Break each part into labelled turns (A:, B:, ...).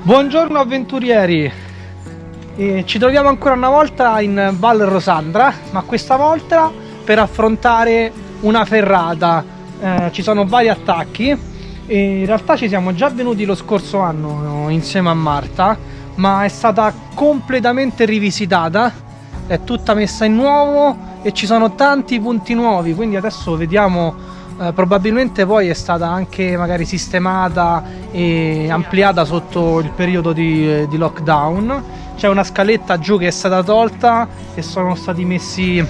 A: Buongiorno avventurieri, ci troviamo ancora una volta in Val Rosandra, ma questa volta per affrontare una ferrata. Ci sono vari attacchi e in realtà ci siamo già venuti lo scorso anno insieme a Marta, ma è stata completamente rivisitata, è tutta messa in nuovo e ci sono tanti punti nuovi, quindi adesso vediamo. Probabilmente poi è stata anche magari sistemata e ampliata sotto il periodo di lockdown. C'è una scaletta giù che è stata tolta e sono stati messi,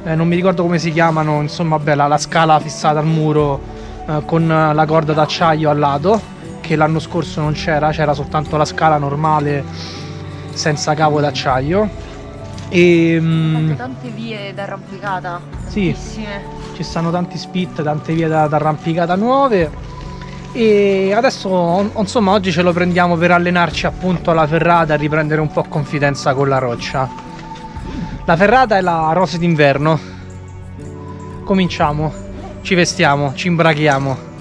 A: non mi ricordo come si chiamano, insomma vabbè, la scala fissata al muro con la corda d'acciaio al lato, che l'anno scorso non c'era soltanto la scala normale senza cavo d'acciaio. E
B: tante vie d'arrampicata,
A: sì,
B: tantissime.
A: Ci stanno tanti spit, tante vie d'arrampicata nuove e adesso insomma oggi ce lo prendiamo per allenarci appunto alla ferrata e riprendere un po' confidenza con la roccia. La ferrata è la rose d'inverno. Cominciamo, ci vestiamo, ci imbrachiamo.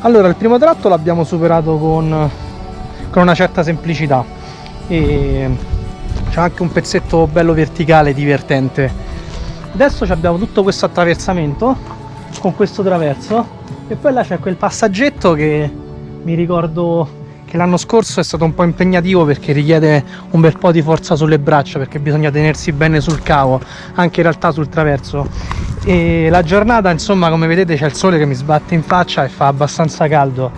A: Allora, il primo tratto l'abbiamo superato con una certa semplicità e c'è anche un pezzetto bello verticale, divertente. Adesso abbiamo tutto questo attraversamento con questo traverso e poi là c'è quel passaggetto che mi ricordo che l'anno scorso è stato un po' impegnativo perché richiede un bel po' di forza sulle braccia, perché bisogna tenersi bene sul cavo, anche in realtà sul traverso. E la giornata, insomma, come vedete c'è il sole che mi sbatte in faccia e fa abbastanza caldo,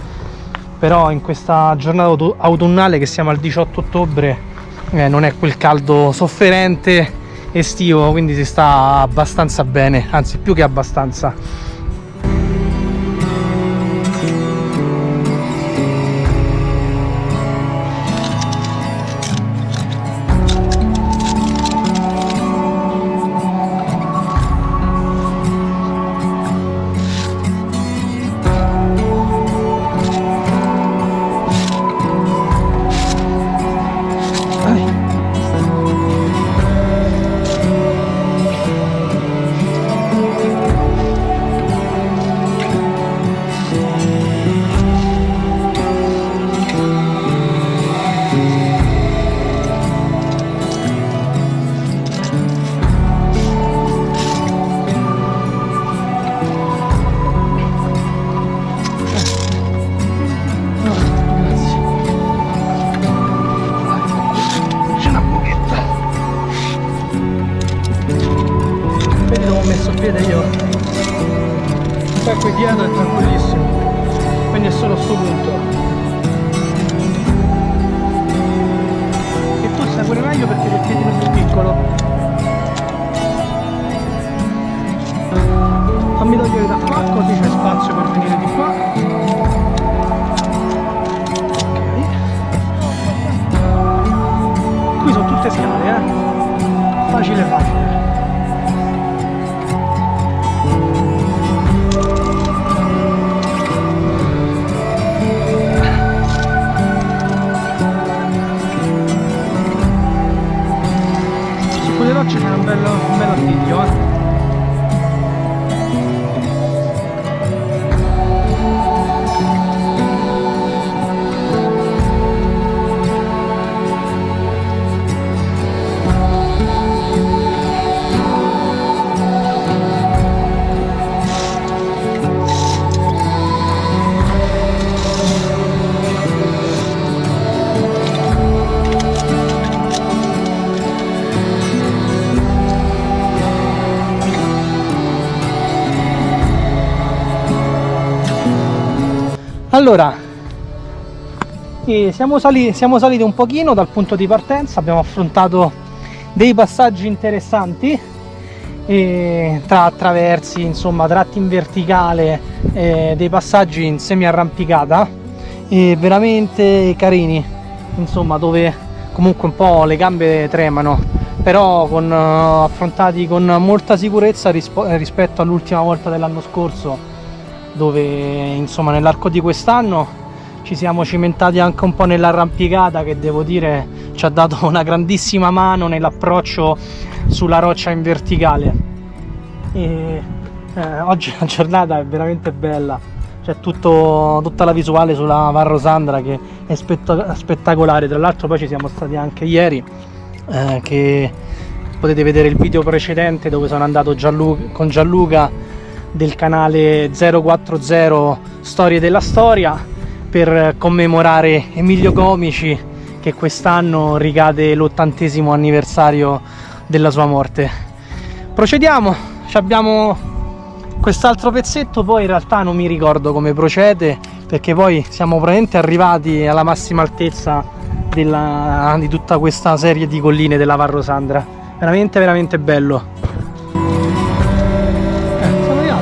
A: però in questa giornata autunnale che siamo al 18 ottobre non è quel caldo sofferente estivo, quindi si sta abbastanza bene, anzi più che abbastanza. Poi qui dietro è tranquillissimo, quindi è solo sto punto. E tu stai pure meglio perché c'è il piedino più piccolo. Fammi togliere da qua, così c'è spazio per venire di qua. Ok. Qui sono tutte scale, facile facile. Allora, siamo saliti un pochino dal punto di partenza, abbiamo affrontato dei passaggi interessanti tra attraversi, insomma tratti in verticale, dei passaggi in semi arrampicata veramente carini, insomma, dove comunque un po' le gambe tremano, però affrontati con molta sicurezza rispetto all'ultima volta dell'anno scorso, dove insomma nell'arco di quest'anno ci siamo cimentati anche un po' nell'arrampicata, che devo dire ci ha dato una grandissima mano nell'approccio sulla roccia in verticale. Oggi la giornata è veramente bella, c'è tutta la visuale sulla Val Rosandra che è spettacolare. Tra l'altro poi ci siamo stati anche ieri, che potete vedere il video precedente dove sono andato con Gianluca del canale 040 Storie della Storia, per commemorare Emilio Comici, che quest'anno ricade l'80° anniversario della sua morte. Procediamo, abbiamo quest'altro pezzetto, poi in realtà non mi ricordo come procede, perché poi siamo praticamente arrivati alla massima altezza di tutta questa serie di colline della Val Rosandra. Veramente veramente bello. Siamo arrivati.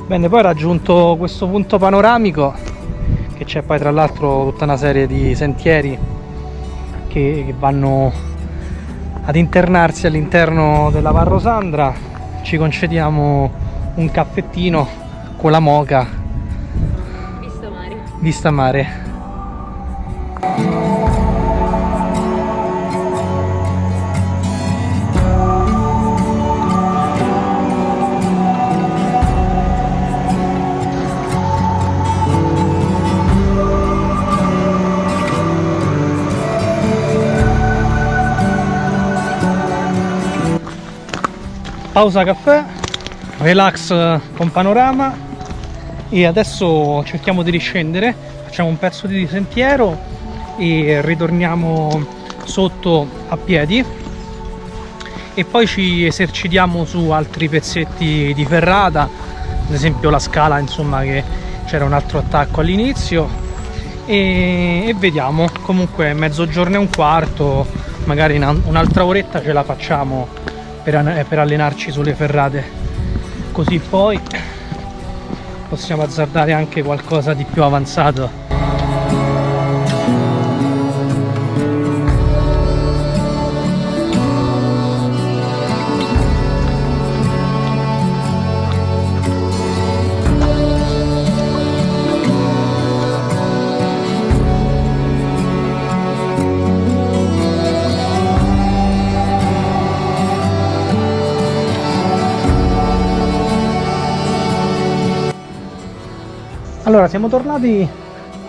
A: Bene, poi raggiunto questo punto panoramico, che c'è poi tra l'altro tutta una serie di sentieri che vanno ad internarsi all'interno della Val Rosandra. Ci concediamo un caffettino con la moka vista mare. Pausa caffè, relax con panorama, e adesso cerchiamo di riscendere, facciamo un pezzo di sentiero e ritorniamo sotto a piedi, e poi ci esercitiamo su altri pezzetti di ferrata, ad esempio la scala, insomma, che c'era un altro attacco all'inizio, e vediamo. Comunque mezzogiorno e un quarto, magari un'altra oretta ce la facciamo per allenarci sulle ferrate, così poi possiamo azzardare anche qualcosa di più avanzato. Allora, siamo tornati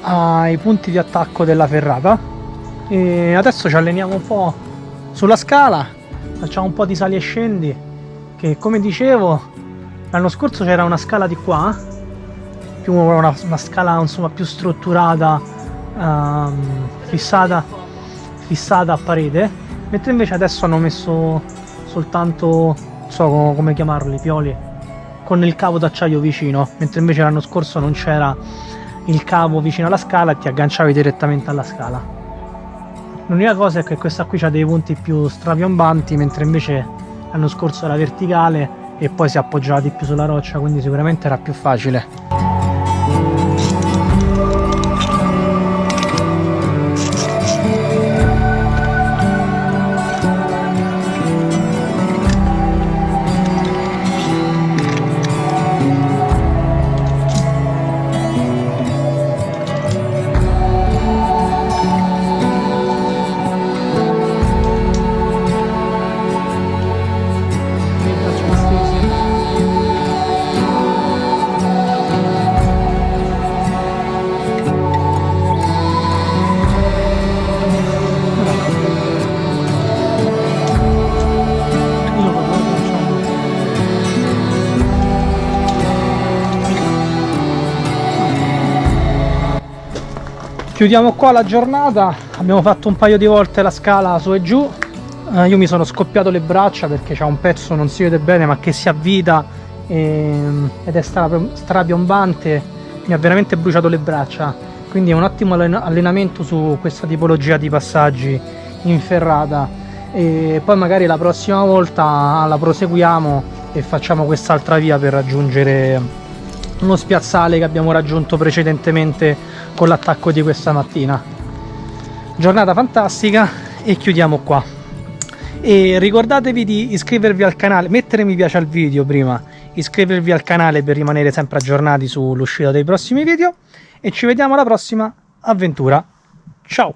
A: ai punti di attacco della ferrata e adesso ci alleniamo un po' sulla scala, facciamo un po' di sali e scendi, che come dicevo l'anno scorso c'era una scala di qua, più una scala insomma più strutturata, fissata a parete, mentre invece adesso hanno messo soltanto, non so come chiamarli, pioli con il cavo d'acciaio vicino, mentre invece l'anno scorso non c'era il cavo vicino alla scala e ti agganciavi direttamente alla scala. L'unica cosa è che questa qui ha dei punti più strapiombanti, mentre invece l'anno scorso era verticale e poi si appoggiava di più sulla roccia, quindi sicuramente era più facile. Chiudiamo qua la giornata, abbiamo fatto un paio di volte la scala su e giù. Io mi sono scoppiato le braccia perché c'è un pezzo, non si vede bene, ma che si avvita ed è strapiombante, mi ha veramente bruciato le braccia, quindi è un ottimo allenamento su questa tipologia di passaggi in ferrata, e poi magari la prossima volta la proseguiamo e facciamo quest'altra via per raggiungere uno spiazzale che abbiamo raggiunto precedentemente con l'attacco di questa mattina. Giornata fantastica e chiudiamo qua. E ricordatevi di iscrivervi al canale, mettere mi piace al video prima, iscrivervi al canale per rimanere sempre aggiornati sull'uscita dei prossimi video, e ci vediamo alla prossima avventura. Ciao!